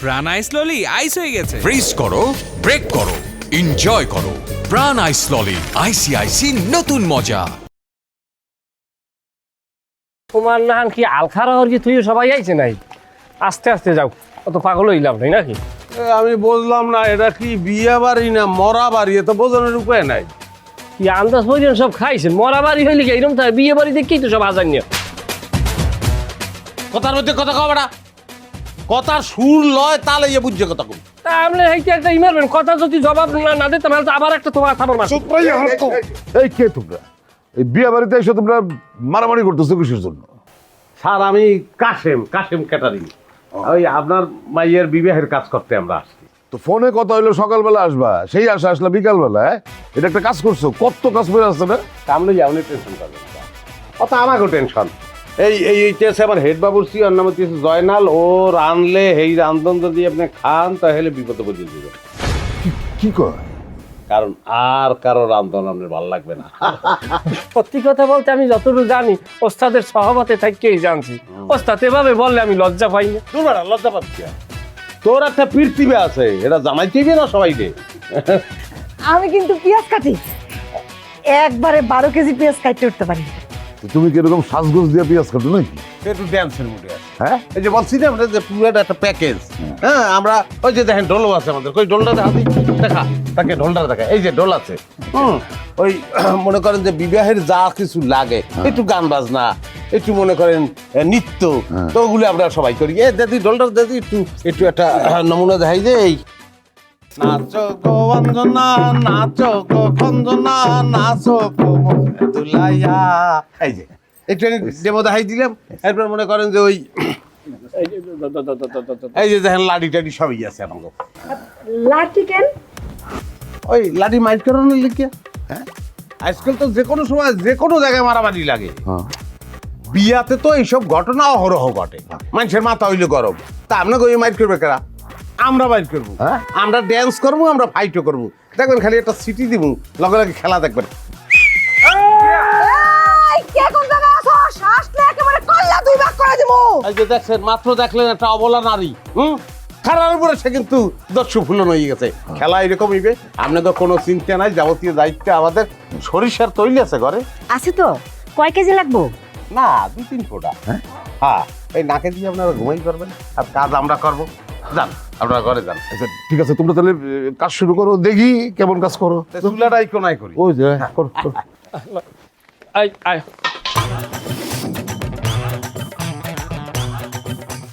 প্রাণ আইস ললি আইস হয়ে গেছে। ফ্রিজ করো, ব্রেক করো, এনজয় করো প্রাণ আইস ললি। আইসিআইসি নতুন মজা। তোমার নাম কি আলখারা কি তুই সবাই আইছে নাই? আস্তে আস্তে যাও, অত পাগল হইলাম নাই নাকি? আমি বুঝলাম না, এটা কি বিয়ে বাড়ি না মরা বাড়ি? এত বোঝানোর উপায় নাই। কি আন্দাজ পর্যন্ত সব খাইছেন? মরা বাড়ি হইলে কি এরকম থাকে? বিয়ে বাড়ি দেখেই তো সব আজান নিয়ে। কথার মধ্যে কথা কও বেটা, কথার সুর লয় তালে ইয়ে বুঝছে কথা কম। তা আপনি এইটা একটা ইমারবেন, কথা যদি জবাব না দিতে তাহলে তো আবার একটা তোমার থামার মাস। এই কে তোমরা? এই বিয়ে বাড়িতে এসে তোমরা মারামারি করতেছো কিসের জন্য? স্যার আমি কাশেম ক্যাটারিং, ওই আপনার মাইয়ের বিবাহের কাজ করতে আমরা আসছি। তো ফোনে কথা হইলো সকালবেলা আসবা, সেই আশা আসলা বিকালবেলা। এটা একটা কাজ করছো, কত কাজ করে আসছে না? সামনে যে আপনি টেনশন করবেন না। অত আমাকেও টেনশন। এইটা আছে আমার হেড বাবুর্চি, ওর নাম হচ্ছে জয়নাল। ও রানলে এই রান্ধন যদি আপনি খান তাহলে বিপদে পড়ে যাবেন। কি কয়? কারণ আর কারো রান্ধন আপনার ভালো লাগবে না। সত্যি কথা বলতে আমি যতটুকু জানি ওস্তাদের সহমতে থাকতেই জানছি। ওস্তাদ এভাবে বললে আমি লজ্জা পাই না। তোর বেটা লজ্জা পাচ্ছি? তোর একটা পৃথিবী আছে, এটা জামাই থেকে না সবাই রে। আমি কিন্তু পেঁয়াজ কাটি, একবারে 12 কেজি পেঁয়াজ কাটতে উঠতে পারি। তো তুমি কিরকম সাজগোজ দিয়ে পেঁয়াজ কাটো নাকি? একটু ড্যান্সের মুডে আছে। হ্যাঁ, এই যে বলছি না আমরা যে পুরোটা একটা প্যাকেজ। হ্যাঁ, আমরা ওই যে দেখেন ঢোলও আছে আমাদের। কই ঢোলটা দেখাতি, দেখা তাকে ঢোলটা দেখা। এই যে ঢোল আছে। ওই মনে করেন যে বিবাহের যা কিছু লাগে, একটু গান বাজনা, একটু মনে করেন নৃত্য, তো ওগুলো আমরা সবাই করি। এ দাদি ঢোলটা দাদি একটু একটা নমুনা দেখাই যে এই নাচো গো অঞ্জনা, নাচো গো খঞ্জনা, নাচো গো দুলাইয়া। এই যে একটু ডেমো দেখাই দিলাম। এরপর মনে করেন যে ওই এই যে দেখেন লাডি টাডি সবই আছে আমার। লাঠি কেন? ওই লাডি মাইন্ড করানোর লিখে। হ্যাঁ, আজকাল তো যে কোনো সময় যে কোনো জায়গায় মারামারি লাগে। বিয়াতে তো এইসব ঘটনা অহরহ ঘটে। মানুষের মাথা হইলে গরম, তা আপনাকে ওই মাইন্ড করবে কারা? আমরা বাইর করবো। আমরা ড্যান্স করবো, আমরা ফাইটও করবো। দেখবেন খালি একটা সিটি দিব, লগে লগে খেলা দেখবেন। এই কে কোন জায়গায় আছো? শ্বাসলে একেবারে কল্লা দুই ভাগ করে দেবো। এই যে দেখছেন, মাত্র দেখলেন একটা অবলা নারী। খারার উপরে সে কিন্তু দর্শক ফুলন হয়ে গেছে। খেলা এরকম হইবে। আপনাদের কোনো চিন্তা নাই, যাবতীয় দায়িত্ব আমাদের। সরিষার তৈল আছে ঘরে? আছে তো। কয় কেজি লাগবো? না, 2-3 ফোঁটা। হ্যাঁ, এই নাকে দিয়ে আপনারা ঘুমাই পারবেন, আর কাজ আমরা করবো। যান, আপনারা ঘরে যান। আচ্ছা ঠিক আছে, তোমরা তাহলে কাজ শুরু করো, দেখি কেমন কাজ করো। চুলাটাই কোনাই করি। ওই যে করো। আয় আয়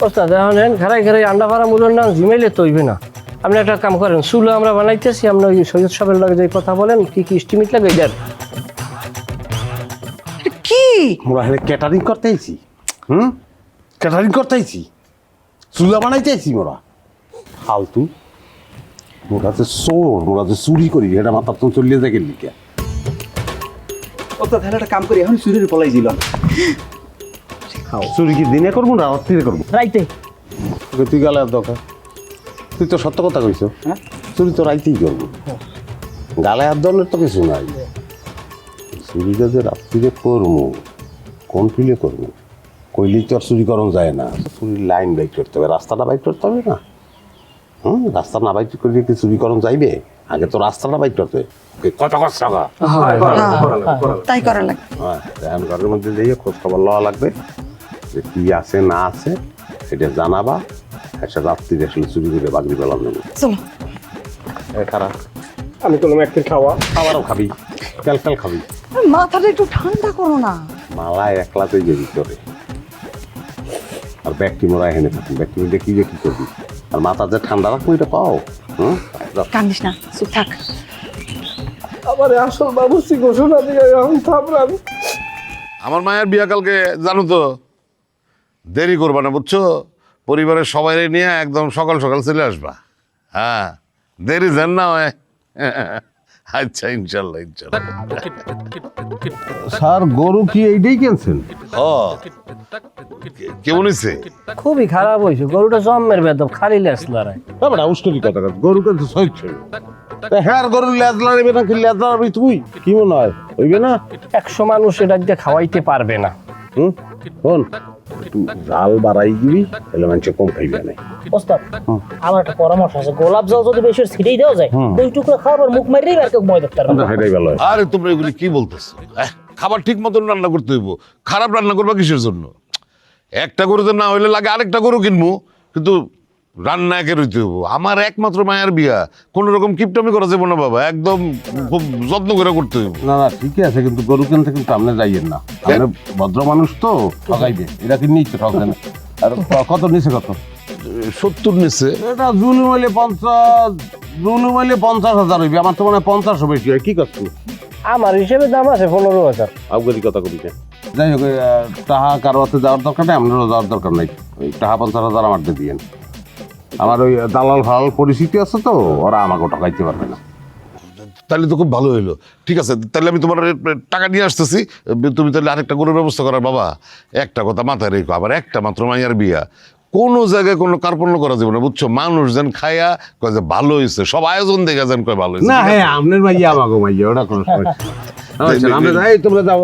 ওস্তাদ, এখন ঘাড়াই ঘাড়াই আন্ডা পাড়া মূল্যের নাম জিমেইলে তৈবে না। আপনি একটা কাম করেন, চুলো আমরা বানাইতেছি, আপনার ওই সৈয়দ সাহেবের লগে যে কথা বলেন, কি কি স্টিমিট লাগে দেন। কি? আমরা এখানে ক্যাটারিং করতে আইছি। ক্যাটারিং করতে আইছি, চুলা বানাইতে আইছি। মোরা ফালতু, মোরা যে চোর, মোরা যে চুরি করি, এটা মাথার তো চলিয়ে যায় গেলি কে? ও তো তাহলে একটা কাম করি, এখন চুরির পলাই দিল। চুরি কি দিনে করবো না রাত্রিরে করবো? রাইতে। তুই গেলে আর দরকার, তুই তো সত্য কথা কইছ। চুরি তো রাইতেই করবো, গালে হাত ধরনের তো কিছু নাই। চুরিটা যে রাত্রিরে করবো, কোন ফিলে করবো? কইলেই তো আর চুরি করন যায় না। চুরির লাইন বাইক করতে হবে, রাস্তাটা বাইক করতে হবে না? রাস্তা না বাইক করলে কি চুরি করন যাইবে? আগে তো রাস্তাটা বাইক করতে হবে। কত কষ্ট তাই করা লাগবে। হ্যাঁ, এখন ঘরের মধ্যে যাইয়ে খোঁজ খবর লওয়া লাগবে যে কি আছে না আছে, সেটা জানাবা। একটা রাত্রি আসলে চুরি করে বাগড়ি পেলাম নেব। চলো। খারাপ, আমি তো একটু খাওয়া খাবারও খাবি, তেল তেল খাবি। মাথাটা একটু ঠান্ডা করো না। মালা একলাতেই যে ভিতরে, আর ব্যক্তি মোরা এখানে থাকি। ব্যক্তি মিলে কি যে কি করবি? আর মাথা যে ঠান্ডা রাখবো, এটা পাও। কান্দিস না, চুপ থাক। আমার আসল বাবুসি ঘোষণা দিয়ে এখন থামলাম। আমার মায়ের বিয়া কালকে, জানো তো, দেরি করবা না বুঝছো? পরিবারের সবাই নিয়ে একদম সকাল সকাল চলে আসবা। হ্যাঁ, দেরি যেন না হয়। আচ্ছা, ইনশাল্লাহ ইনশাল্লাহ। স্যার, গরু কি এইটাই কিনছেন? ও, কেমন হয়েছে? খুবই খারাপ হয়েছে, গরুটা জন্মের বেদব, খালি লেস লড়াই। উষ্টি কথা, গরু কিন্তু সইছে। হ্যাঁ, গরুর লেজ লড়াইবে না, কি লেজ লড়াবি তুই? কি মনে হয় হইবে না? 100 মানুষ এটা দিয়ে খাওয়াইতে পারবে না। শোন, একটু জাল বাড়াই দিবি তাহলে মানুষ কম খাইবে না। ওস্তাদ আমার একটা পরামর্শ আছে, গোলাপ জল যদি বেশি ছিটেই দেওয়া যায় দুই টুকরো খাবার মুখ মারিয়ে আর কেউ ময় দেখতে পারবে না। সেটাই ভালো হয়। আরে তোমরা এগুলি কি বলতেছো? খাবার ঠিক মতন রান্না করতে হইব, খারাপ রান্না করবা কিসের জন্য? একটা গরুতে না হইলে লাগে আরেকটা গরু কিনবো, কিন্তু রান্না একে রইতে হইব। আমার একমাত্র মায়ের বিয়া, কোন রকম কিপটামি করা যাবো না বাবা, একদম খুব যত্ন করে করতে হইব। না না ঠিকই আছে, কিন্তু গরু কিনতে কিন্তু আপনি যাইয়েন না, আপনি ভদ্র মানুষ তো, ঠকাইবে। এটা কি নিচ্ছে ঠকবে না? আর কত নিচে কত? 70 নিচ্ছে। এটা জুলুম হইলে 50,000 হইবে, আমার তো মনে হয় 50 বেশি হয়। কি করছো? আমার হিসেবে দাম আছে 15,000। আবগারি কথা কবি না। যাই হোক, টাহা কারো হাতে যাওয়ার দরকার নেই, আপনারও যাওয়ার দরকার নাই। ওই টাহা 50,000 আমার দিয়ে দিয়েন। আমার ওই দালাল ফালাল পরিস্থিতি আছে তো, ওরা আমাকে ঠকাইতে পারবে না। তাহলে তো খুব ভালো হইলো। ঠিক আছে, তাহলে আমি তোমার টাকা নিয়ে আসতেছি, তুমি তাহলে আরেকটা গরুর ব্যবস্থা করার। বাবা একটা কথা মাথায় রেখো, আবার একটা মাত্র মাইয়ার বিয়া, কোনো জায়গায় কোনো কার্পণ্য করা যাবে না, বুঝছো? মানুষ যেন খায়া কয় যে ভালো হয়েছে, সব আয়োজন দেখে যেন কয় ভালো হয়েছে। না হ্যাঁ, আপনার মাইয়া আমাকে মাইয়া, ওটা কোনো সমস্যা নেই। তোমরা যাও,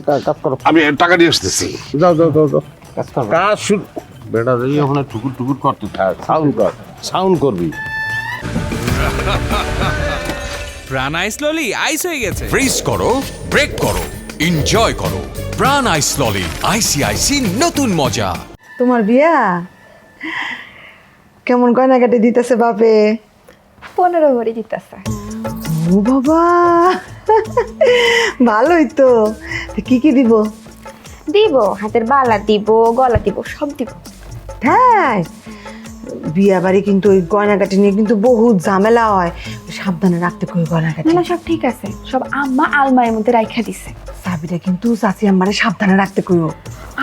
কাজ করো। আমি টাকা নিয়ে আসতেছি। যাও যাও যাও যাও, কাজ করো। কাজ শুরু। বেটা যাই ওখানে ঠুকুর ঠুকুর করতে থাক, সাউন্ড কর, সাউন্ড করবি। প্রাণ আইস ললি আইস হয়ে গেছে। ফ্রিজ করো, ব্রেক করো, এনজয় করো। প্রাণ আইস ললি, আইসিআইসি নতুন মজা। তোমার বিয়া কেমন গয়নাগাটি দিতেছে বাপে? 15 ভরি দিতেছে। ও বাবা, ভালোই তো। তা কি কি দিব? দিব হাতের বালা দিব, গলা দিব, সব দিব। হ্যাঁ, বিয়া বাড়ি কিন্তু ওই গয়নাগাটি নিয়ে কিন্তু বহুত ঝামেলা হয়, সাবধানে রাখতে কই গয়নাগাটি। না সব ঠিক আছে, সব আম্মা আলমারির মধ্যে রাইখা দিছে। চাবিটা কিন্তু চাচি আমারে সাবধানে রাখতে কইও।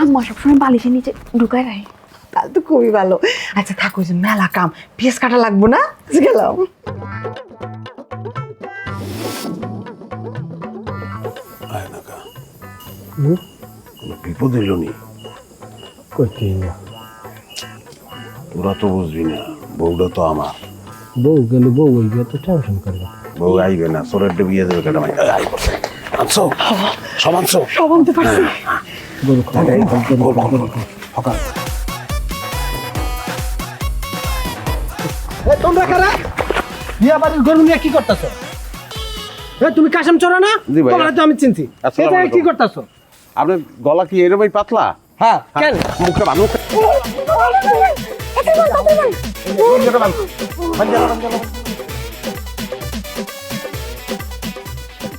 আম্মা সবসময় বালিশের নিচে ঢুকায় রাখে। তাহলে তো খুবই ভালো। আচ্ছা থাকো, যে মেলা কাম, পিস কাটা লাগবো না, গেলাম। বিপদ এলো নি, করতে না, তোরা তো বুঝবি না, বউটা তো আমার। বউ গেলে বউ ওই গিয়ে তো টেনশন করবে। বউ আইবে না, সোরের বিয়ে দেবে কেন? আনছো সব আনছো, সব আনতে পারছি। তোমরা কারা? বিয়া বাড়ির গরু নিয়ে কি করতেছো? তুমি কাশেম চোরা না? জি ভাই। তোমার তো আমি চিনছি। আসসালামু এটা কি আলাইকুম। করতেছো? আপনার গলা কি এরকমই পাতলা? হ্যাঁ, কেন? মুখটা ভালো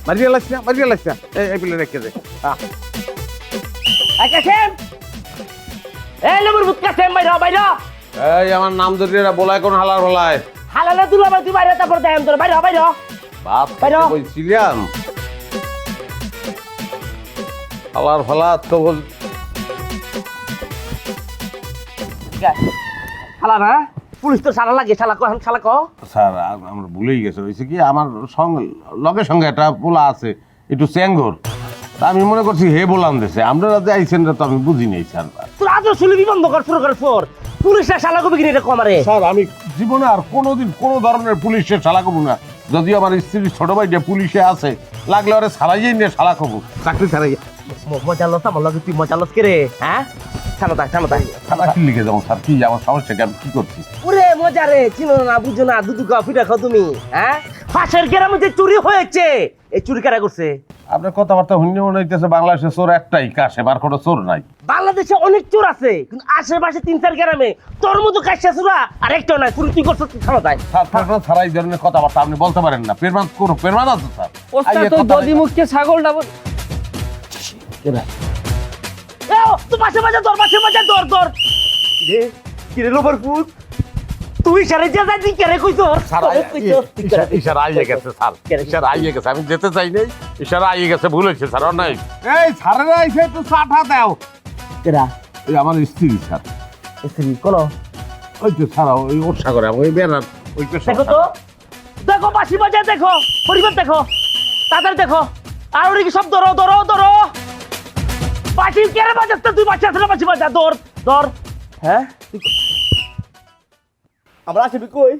মারিয়া লাগছে না, মারিয়া লাগছে না। এই পিলে রেখে দে। কাশেম, এই লেবুর ভূত কাশেম, বাইরে বাইরে। এই আমার নাম ধরে এরা বলায় কোন হালার বলায়? হালালে দুলাবা তুই বাইরে, তারপর দেখাম তোর। বাইরে বাইরে। বাপ বাইরে। বলছিলাম হালার ফালা তো বল। শালা না, পুলিশ তো শালা লাগে, শালা কখন শালা ক। স্যার আমরা ভুলেই গেছে, হয়েছে কি আমার সঙ্গে লগে সঙ্গে একটা পোলা আছে একটু চ্যাঙ্গর, তা আমি মনে করছি হে বলান দেশে আপনারা যে আইসেন তো আমি বুঝি নাই স্যার। তোর আদর শুনবি বন্ধ কর, শুরু কর ফোর। পুলিশরা শালা কবি কিনে এটা কমারে। স্যার আমি জীবনে আর কোনোদিন কোনো ধরনের পুলিশের শালা কবু না, যদি আমার স্ত্রীর ছোট ভাইটা পুলিশে আছে, লাগলে ওরা ছাড়াইয়াই নিয়ে শালা কবু, চাকরি ছাড়াই। মজা লস আমার লগে, তুই মজা লস কে রে? হ্যাঁ, থামো তাই, থামো তাই। থানা কি লিখে যাবো স্যার? কি আমার সমস্যা কি? আমি কি করছি? ওরে মজা রে, চিনো না বুঝো না, দুধু খাও ফিটা খাও তুমি। হ্যাঁ, পাশের গ্রামে যে চুরি হয়েছে, এই চুরি কারা করছে? আপনার কথাবার্তা শুনে মনে হইতেছে বাংলাদেশে চোর একটাই, কাশেম, আর কোনো চোর নাই। বাংলাদেশে অনেক চোর আছে, কিন্তু আশেপাশে 3-4 গ্রামে তোর মতো কাশিয়া চোরা আর একটাও নাই। চুরি তুই করছো, থামো তাই। স্যার থাকলে ছাড়া এই ধরনের কথাবার্তা আপনি বলতে পারেন না। পেরমান করো, পেরমান আছে স্যার। ওস্তাদ আইয়ে তো কথা দদি মুখকে ছাগলটা বল। তুই পাশে বাজা দর, পাশে বাজা দর দর। রে কিরে লোবার পুত, তুই সারে যা যা দিকে রে কইছো। ইশারা আইয়ে গেছে স্যার, ইশারা আইয়ে গেছে, আমি যেতে চাই নাই, ইশারা আইয়ে গেছে, ভুল হয়েছে স্যার। নাই এই স্যারের আইছে, একটু চাটা দাও। কেডা? এই আমার স্ত্রী স্যার। স্ত্রী কোন? ওই তো স্যার, ওই ওর সাগরে ওই বেড়ার ওই পেশা। দেখো তো, দেখো বাসি বাজা, দেখো পরিবার, দেখো তাদের, দেখো আর ওদিকে সব ধরো ধরো ধরো। বাসি কেড়ে বাজাচ্ছে, তুই বাচ্চা আসলে বাসি বাজা, দর দর। হ্যাঁ আমরা আসবি কই?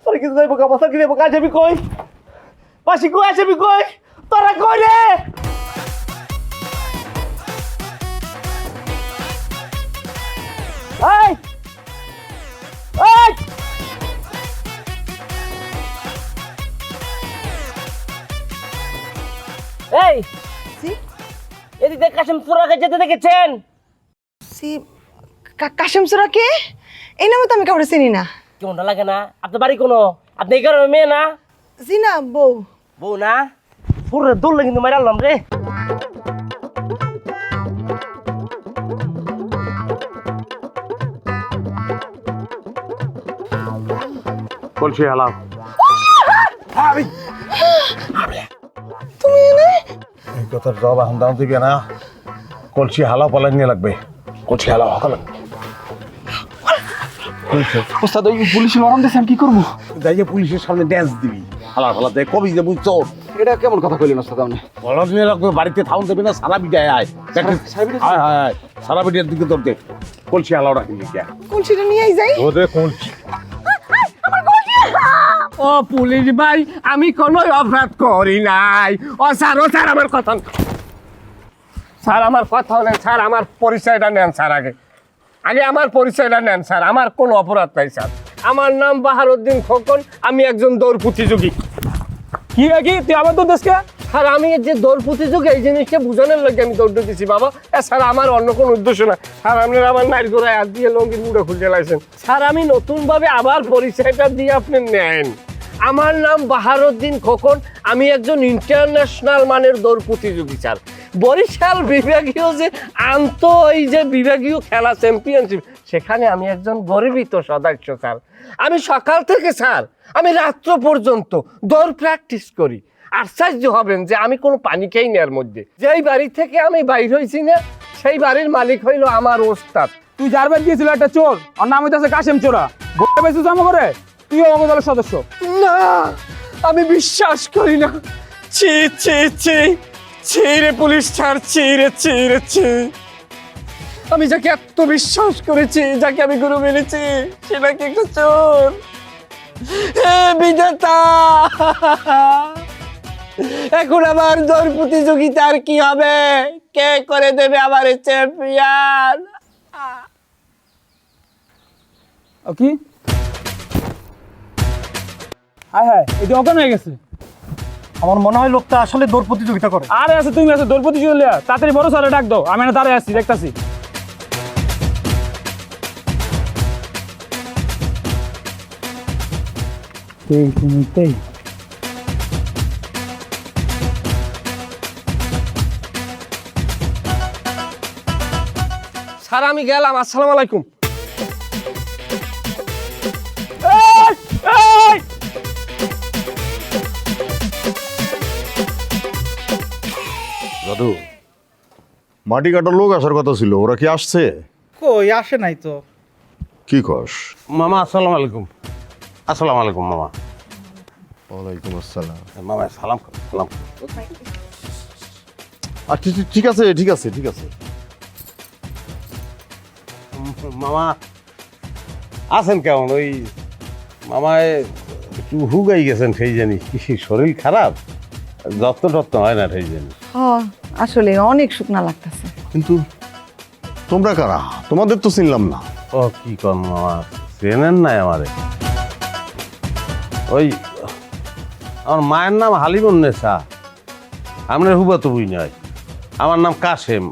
তোরা কিছু যাইব কাবা সাকি যাইব, কাজ যাবি কই? বাসি কই আসবি কই? তোরা কই রে? কাশিম সুরাকে যেতে দেখেছেন? কাশেম সুরা কে? এই নামে তো আমি কাউকে চিনি না। কেমনটা লাগে না? আপনার বাড়ি কোনো? আপনি এই কারণে মেয়ে না? জি না, বউ। বউ না? পুরো দৌড়লে কিন্তু মারা আনলাম রে। কলসি হালাও। তুমি এনে? এই কথার জবাব এখন দাম দিবি না। কলসি হালাও পালাই নিয়ে লাগবে। কলসি হালাও হকাল। ওস্তাদ ওই পুলিশ লড়ান দিয়েছে, আমি কি করবো? যাইয়ে পুলিশের সামনে ড্যান্স দিবি। হালা হালা দেখ কবি যে বুঝছো। এটা কেমন কথা কইলেন ওস্তাদ আপনি? বলদ নিয়ে লাগবে, বাড়িতে থাউন দেবে না, সারা বিটায় আয়। আয় আয় আয়, সারা বিটার দিকে তোর দেখ। কলসি হালাও রাখি কে? কলসিটা নিয়েই যাই। ওদের কলসি। ও পুলিশ ভাই, আমি কোনো অপরাধ করি নাই। ও স্যার আমার কথা স্যার, আমার কথা নেন স্যার, আমার পরিচয়টা নেন স্যার। আগে আমার পরিচয়টা নেন স্যার। আমার কোনো অপরাধ নাই স্যার। আমার নাম বাহারউদ্দিন খোকন, আমি একজন দৌড় প্রতিযোগী। কি তুই আমার দৌড় দেশকে? স্যার আমি যে দৌড় প্রতিযোগী এই জিনিসটা বুঝানোর লাগে আমি দৌড় দিচ্ছি বাবা। স্যার আমার অন্য কোনো উদ্দেশ্য না স্যার। আপনারা আমার নারী গোড়ায় হাত দিয়ে লঙ্গির মুড়ে খুলে লাইছেন স্যার। আমি নতুনভাবে আবার পরিচয়টা দিয়ে আপনি নেন। আমার নাম বাহারউদ্দিন খোকন, আমি একজন ইন্টারন্যাশনাল মানের দৌড় প্রতিযোগী স্যার। বরিশাল বিভাগীয় যে এই যে বিভাগীয় খেলা চ্যাম্পিয়নশিপ, সেখানে আমি একজন গর্বিত সদস্য স্যার। আমি সকাল থেকে স্যার আমি রাত্র পর্যন্ত দৌড় প্র্যাকটিস করি। আশ্চর্য হবেন যে আমি কোনো পানি খাই না এর মধ্যে। যেই বাড়ি থেকে আমি বাইর হয়েছি না, সেই বাড়ির মালিক হইল আমার ওস্তাদ। তুই যার বাড়ি গিয়েছিল একটা চোর, আর নাম হইতেছে কাশেম চোরা। গোটা বেশি জমা করে তুইও আমাকে দলের সদস্য। না, আমি বিশ্বাস করি না। ছি ছি ছি ছি রে পুলিশ ছাড়, ছি রে ছি রে ছি। আমি যাকে এত বিশ্বাস করেছি, যাকে আমি গুরু মেনেছি, সেটা কি একটা চোর? হে বিধাতা, এখন আমার দৌড় প্রতিযোগিতার কি হবে? কে করে দেবে আমার চ্যাম্পিয়ন? কি? হ্যাঁ হ্যাঁ, এটা অজ্ঞান হয়ে গেছে। আমার মনে হয় লোকটা আসলে দৌড় প্রতিযোগিতা করে। আরে আছে, তুমি আছো দৌড় প্রতিযোগিতা। তাড়াতাড়ি বড় স্যারে ডাক দাও, আমি না দাঁড়ায় আসছি, দেখতাছি। স্যার আমি গেলাম, আসসালামু আলাইকুম। দাদু, মাটি কাটার লোক আসার কথা ছিল, ওরা কি আসছে? কই আসে নাই তো। কি কস? মামা আসসালামু আলাইকুম। আসসালামু আলাইকুম মামা। ওয়ালাইকুম আসসালাম। মামা সালাম করো, সালাম করো। আচ্ছা ঠিক আছে ঠিক আছে ঠিক আছে। মামা আছেন কেমন? ওই মামায় একটু হুগাই গেছেন, সেই জানি কি শরীর খারাপ, যত্ন টত্ন হয় না সেই জানি। আসলে অনেক শুকনা লাগতেছে। কিন্তু তোমরা কারা? তোমাদের তো চিনলাম না। ও কি কর মামা, চেনেন নাই আমারে? ওই আমার মায়ের নাম হালিমুন্নেসা, আপনার হুবা তো বুঝ নয়। আমার নাম কাশেম,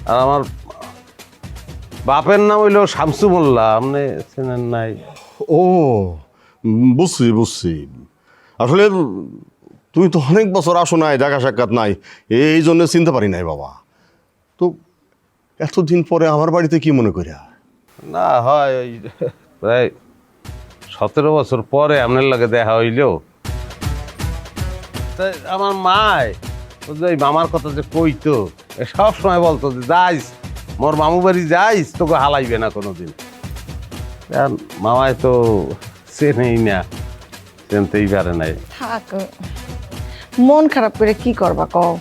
আর আমার বাপের নাম হইল শামসু মোল্লা। আপনি চেনেন নাই? ও বুঝছি বুঝছি। আসলে তুমি তো অনেক বছর আসো নাই, দেখা সাক্ষাৎ নাই, এই জন্য চিনতে পারি নাই বাবা। তো এতদিন পরে আমার বাড়িতে কি মনে করিয়া? না হয় ওই প্রায় 17 বছর পরে আপনার লাগে দেখা হইল। তাই আমার মায় ওই মামার কথা যে কইতো, সব সময় বলতো যে যাইস মোর মামু বাড়ি যাইস, তোকে হালাইবে না কোনোদিন। মামায় তো চেনেই না, চিনতেই পারে নাই। থাক, মন খারাপ করে কি করবা কও?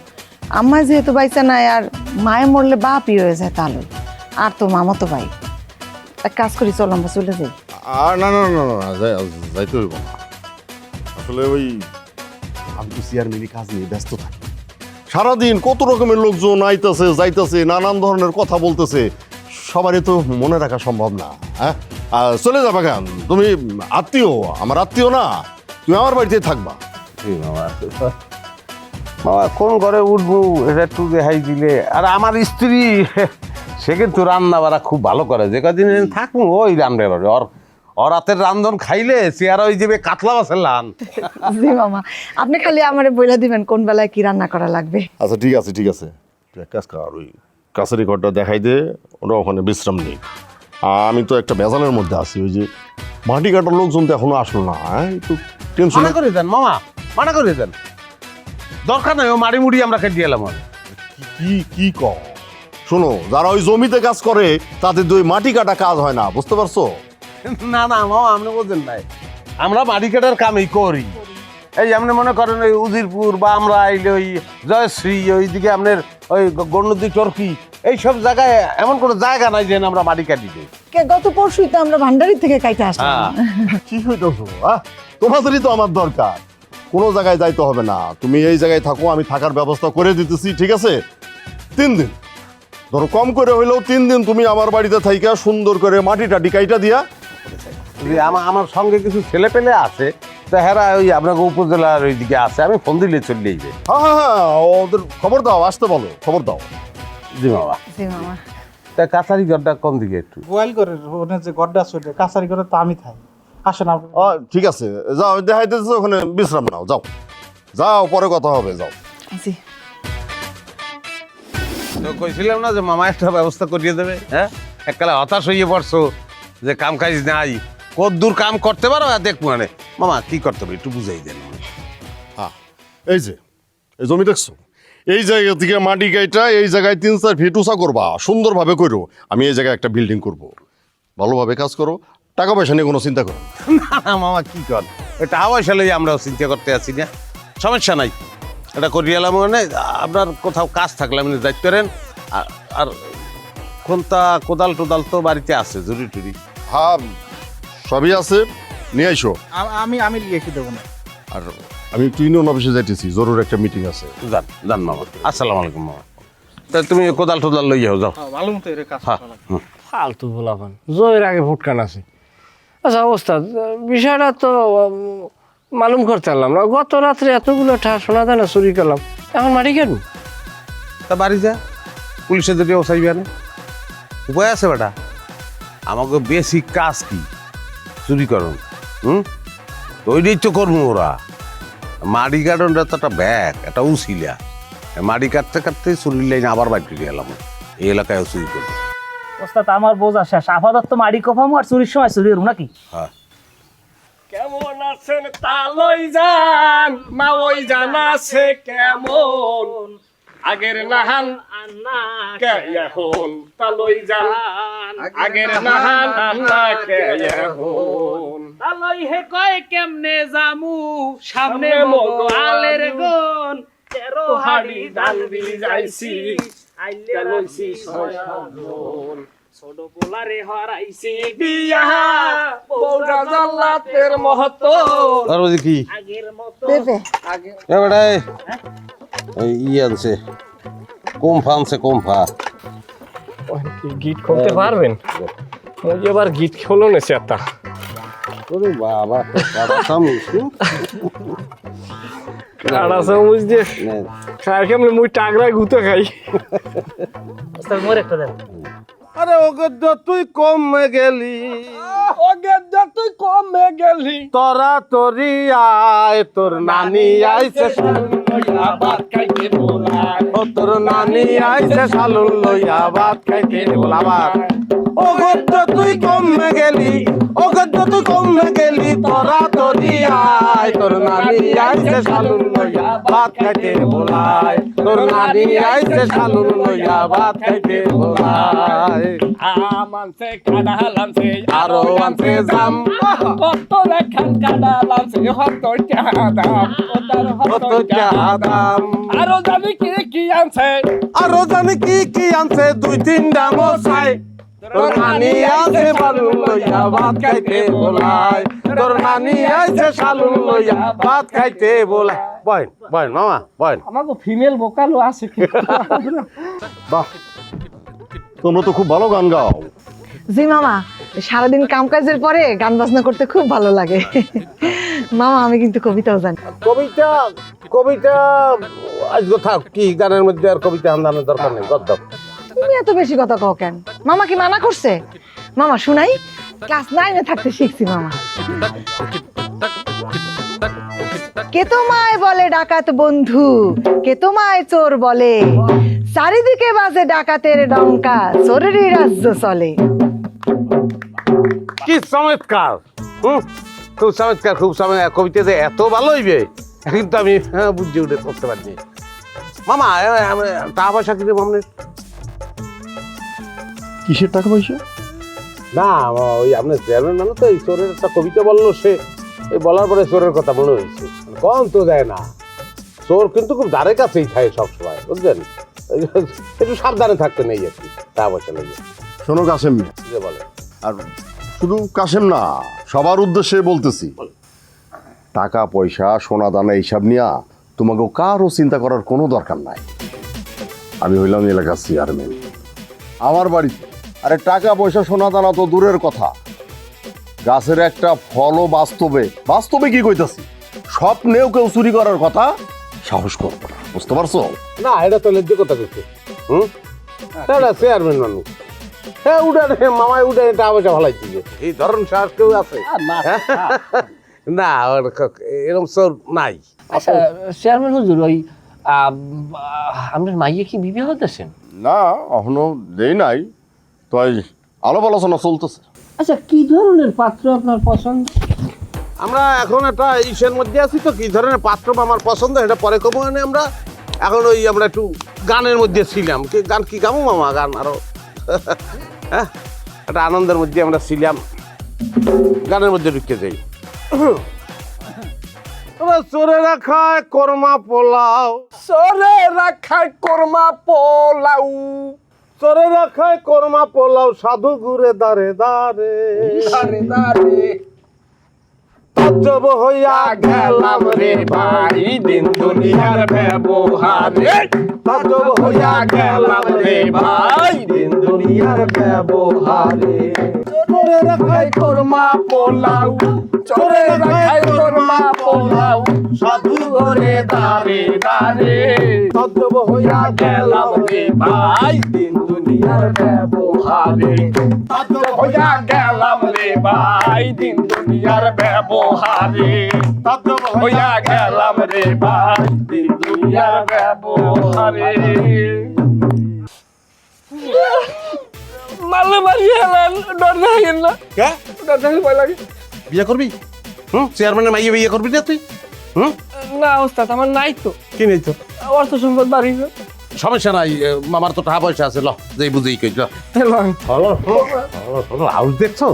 আম্মা যেহেতু বাইচা নাই, আর মায়ে মরলে বাপই হয়ে যায় তাহলে। আর তো মামা তো ভাই। এক কাজ করি, চল আমরা চলে যাই। আর না না না না, যাইতে হইব না। আসলে ওই আমি তো চেয়ারম্যানই কাজ নিয়ে ব্যস্ত থাকি। সারাদিন কত রকমের লোকজন আইতেছে যাইতেছে, নানান ধরনের কথা বলতেছে, সবারই তো মনে রাখা সম্ভব না। হ্যাঁ, চলে যাবা কেন? তুমি আত্মীয়, আমার আত্মীয় না, তুমি আমার বাড়িতে থাকবা। জি মামা, বাবা কোন ঘরে উঠবো এটা একটু দেখাই দিলে। আর আমার স্ত্রী সে কিন্তু রান্না বাড়া খুব ভালো করে, যে কদিন থাকবো ওই রান্না বাড়ে ওর হাতের রান্ধন খাইলে চেয়ারা ওই যাবে কাতলা মাছের লান। জি মামা, আপনি খালি আমারে বইলা দিবেন কোন বেলায় কি রান্না করা লাগবে। আচ্ছা ঠিক আছে ঠিক আছে, তুই এক কাজ কর, ওই কাছারি ঘরটা দেখাই দে, ওরা ওখানে বিশ্রাম নেই। আমি তো একটা ভেজালের মধ্যে আছি, ওই যে মাটি কাটার লোকজন তো এখনো আসলো না, হ্যাঁ একটু টেনশন। মানা করে দেন মামা, মানা করে দেন, দরকার নাই ও মাড়ি মুড়ি আমরা খেয়ে এলাম। কি কি কর, শোনো, যারা ওই জমিতে কাজ করে তাদের ওই মাটি কাটা কাজ হয় না, বুঝতে পারছো? না না মামা আপনি বলছেন নাই, আমরা মাটি কাটার কামই করি। এই আপনি মনে করেন ওই উজিরপুর বা আমরা আইলে ওই জয়শ্রী ওইদিকে আপনার ওই গণনদী চরকি এইসব জায়গায় এমন কোনো জায়গা নাই যে আমরা মাটি কাটি দিই। গত পরশুই তো আমরা ভান্ডারি থেকে কাইতে আসলাম। কি হইতেছো? তোমাদেরই তো আমার দরকার, কোনো জায়গায় যাইতে হবে না, তুমি এই জায়গায় থাকো, আমি থাকার ব্যবস্থা করে দিতেছি, ঠিক আছে? 3 দিন ধরো, কম করে হইলেও 3 দিন তুমি আমার বাড়িতে থাইকা সুন্দর করে মাটিটা ডিকাইটা দিয়া। আমার সঙ্গে কিছু ছেলে পেলে আছে, তো হেরা ওই আপনাকে উপজেলার ওইদিকে আছে, আমি ফোন দিলে চলে যাবে। হ্যাঁ হ্যাঁ হ্যাঁ, ওদের খবর দাও, আসতে বলো, খবর দাও। জি বাবা। জি মামা। তা কাছারি ঘরটা কোন দিকে একটু? গোয়াল করে ওনে যে গড্ডা আছে কাছারি করে তো আমি থাই, আসেন আপনি। ঠিক আছে, যাও, দেখাইতেছো ওখানে বিশ্রাম নাও, যাও যাও, পরে কথা হবে, যাও। জি। তো কইছিলাম না যে মামা একটা ব্যবস্থা করিয়ে দেবে, হ্যাঁ? এককালে হতাশ হয়ে পড়ছো যে কাম কাজ নাই, কত দূর কাম করতে পারো আর দেখবো মানে মামা কি করতে হবে একটু বুঝাই দেন। হ্যাঁ, এই যে এই জমি দেখছো, এই জায়গা থেকে মাটি গাইটা এই জায়গায় 3-4 ফিট উঁচা করবা, সুন্দরভাবে করো। আমি এই জায়গায় একটা বিল্ডিং করব, ভালোভাবে কাজ করো, টাকা পয়সা নিয়ে কোনো চিন্তা করো না মামা কি কর, এটা হাওয়াই সালে আমরাও চিন্তা করতে আছি না, সমস্যা নাই, এটা করিয়ে এলাম মানে আপনার কোথাও কাজ থাকলে আপনি দায়িত্ব করেন। আর কোনটা কোদাল টোদাল তো বাড়িতে আছে, জুড়ি টুরি। হ্যাঁ সবই আছে, নিয়ে আইসো। আমি লিখে দেবো না। আর আমি একটু ইউনিয়ন অফিসে যাইতেছি, জরুর একটা মিটিং আছে। যান যান মামা, আসসালামু আলাইকুম মামা। তা তুমি কোদাল টোদাল লই যাও, যাও। ভালো মতো এর কাজ হ্যাঁ করা লাগবে। হুম। ফালতু বলাবান, জয়ের আগে ফুটকান আছে। আচ্ছা ওস্তাদ, বিষয়টা তো মালুম করতে পারলাম না, গত রাত্রে এতগুলো সোনা দানা চুরি করলাম, এখন মাটি কেন? তা বাড়ি যা, পুলিশে যদি ওসাইবে না উপায় আছে বেটা, আমাকে বেসিক কাজ কি চুরি করুন, ওইটাই তো করবো ওরা। মাটি কাটনটা তো একটা ব্যাগ, একটা উছিলা, মাটি কাটতে কাটতে চুরির লাইনে আবার বাইক ফিরে এলাম, এই এলাকায় চুরি করবো। ওস্তাদ আমার বোঝা শেষ, আপাতত তো মাড়ি কফামু আর চুরির সময় চুরি করবো নাকি? হ্যাঁ কেমন আছেন তালই জান, মা ওই জান আছে কেমন, আগের নাহান আন্না কে এখন তালই জান, আগের নাহান আন্না কে এখন। তালই হে কয় কেমনে জামু, সামনে মগোয়ালের গন, 13 হাড়ি ডাল দি যাইছি, আইলে লইছি 6-7 ছোট পোলারে হরাইছি বিয়া, বউটা জাল্লাতের মহতো আর বলছি কি আগের মতো পেঁপে। বেটাই ই আনছে, কোমফা আনছে, কোমফা। গিট খুলতে পারবেন? ওই এবার গিট খোলো নেছে একটা। ওরে বাবা, কাটা চামচ, কাটা চামচ দিয়ে খাই কেমন, মুই টাগরায় গুতে খাই। ওস্তাদ মোর একটা দেন। আরে অগদ্য তুই কমে গেলি, অগেদ্য তুই কমে গেলি, তোরা তোরি আয়, তোর নানি আইছে ভাত খাইতে বলাই, ও তোর নানি আইছে শালুন লইয়া ভাত খাইতে বলাবার। অগদ্য তুই কমে গেলি, অগদ্য তুই কমে গেলি, তোরা তোরি আয়, তোর নানি আইছে শালুন লইয়া ভাত খাইতে বলাই, তোর নানি আইছে শালুন লইয়া ভাত খাইতে বলাই। আমানছে কাটা হালামছে আরো আনছে জাম, কত লেখান কাটা হালামছে হত চাহাদাম, কত চাহাদাম, আরো জানি কি কি আনছে, আরো জানি কি কি আনছে, 2-3টা মশাই, তোর নানি আইছে শালুন লইয়া ভাত খাইতে বলাই, তোর নানি আইছে শালুন লইয়া ভাত খাইতে বলাই। বয় বয় মামা বয়। আমাকে ফিমেল ভোকালও আছে কি? বাহ, তোমরা তো খুব ভালো গান গাও। জি মামা, সারাদিন কাম কাজের পরে গান বাজনা করতে খুব ভালো লাগে। মামা আমি কিন্তু কবিতাও জানি। কবিতা কবিতা আজকে থাক, কি গানের মধ্যে আর কবিতা আন্দানোর দরকার নেই, গদ্য। তুমি এত বেশি কথা কও কেন? মামা কি মানা করছে? মামা শুনাই, ক্লাস 9-এ থাকতে শিখছি মামা। কে তোমায় বলে ডাকাত বন্ধু, কে তোমায় চোর বলে, চারিদিকে বাজে ডাকাতের ডঙ্কা, চোরেরই রাজ্য চলে। কি চমৎকার! খুব চমৎকার, খুব চমৎকার। কবিতা যে এত ভালো হইবে কিন্তু আমি বুঝে উঠে করতে পারিনি। মামা টাকা পয়সা কিনে মামনে কিসের টাকা পয়সা? না, ওই আপনার চেয়ারম্যান মানে তো এই চোরের একটা কবিতা বললো, সে এই বলার পরে চোরের কথা মনে হয়েছে। কম তো দেয় না, চোর কিন্তু খুব ধারে কাছেই থাকে সবসময়, বুঝলেন? একটু সাবধানে থাকতে নেই আর কি, টাকা পয়সা লেগে। শোনো কাশেম মিয়া, কি যে বলে, আর শুধু কাশেম না, সবার উদ্দেশ্যে বলতেছি, টাকা পয়সা সোনা দানা এইসব নিয়ে তোমাকে কারও চিন্তা করার কোনো দরকার নাই। আমি হইলাম এলাকার চেয়ারম্যান, আমার বাড়িতে আরে টাকা পয়সা সোনা দানা তো দূরের কথা, গাছের একটা ফলও বাস্তবে বাস্তবে কি কইতাছি, স্বপ্নেও কেউ চুরি করার কথা সাহস করবো না, বুঝতে পারছো? না এটা তো লেজ্জ কথা করছে। চেয়ারম্যান মানুষ, হ্যাঁ উঠানে মামায় উঠে টাকা পয়সা ভালাই দিবে, এই ধরন সাহস কেউ আছে? না, এরকম চোর নাই। আচ্ছা চেয়ারম্যান হুজুর, ওই আপনার মাইয়ে কি বিবাহ হতেছেন? না, এখনো দেই নাই, তো আলাপ আলোচনা চলতেছে। আচ্ছা কি ধরনের পাত্র আপনার পছন্দ? আমরা এখন একটা ইসের মধ্যে আছি তো, কি ধরনের পাত্র আমার পছন্দ এটা পরে কমো। আমরা এখন ওই আমরা একটু গানের মধ্যে ছিলাম, গান কি গামো মামা, গান আরো হ্যাঁ একটা আনন্দের মধ্যে আমরা ছিলাম, গানের মধ্যে ঢুকে যাই। চোরে রাখায় কর্মা পোলাও, চোরে রাখায় কর্মা পোলাও, চোরে রাখায় কর্মা পোলাও, সাধু ঘুরে দাঁড়ে দাঁড়ে দাঁড়ে দাঁড়ে তজ্জব হইয়া গেলাম রে ভাই দিন দুনিয়ার ব্যবহারে, তজ্জব হইয়া গেলাম রে ভাই দিন দুনিয়ার ব্যবহারে। চোরে রাখায় কর্মা পোলাও, চোরে রাখায় কর্মা পোলাও, সাধু ঘরে দাঁড়ে দাঁড়ে তজ্জব হইয়া গেলাম রে ভাই দিন দুনিয়ার ব্যবহারে, হইয়া গেলাম রে ভাই দিন দুনিয়ার ব্যবহারে, হইয়া গেলাম রে ভাই দিন দুনিয়ার ব্যবহারে। মারলে মারিয়ে এলেন, ডর লাগেন না? কে ডর লাগে, ভয় লাগে। বিয়ে করবি? চেয়ারম্যানের মাইয়ে বিয়ে করবি না তুই? না ওস্তাদ, আমার নাই তো। কি নেই তো? অর্থ সম্পদ বাড়ি সমস্যা নাই, মামার তো টাকা পয়সা আছে, ল যেই বুঝেই কই ল। হাউস দেখছো?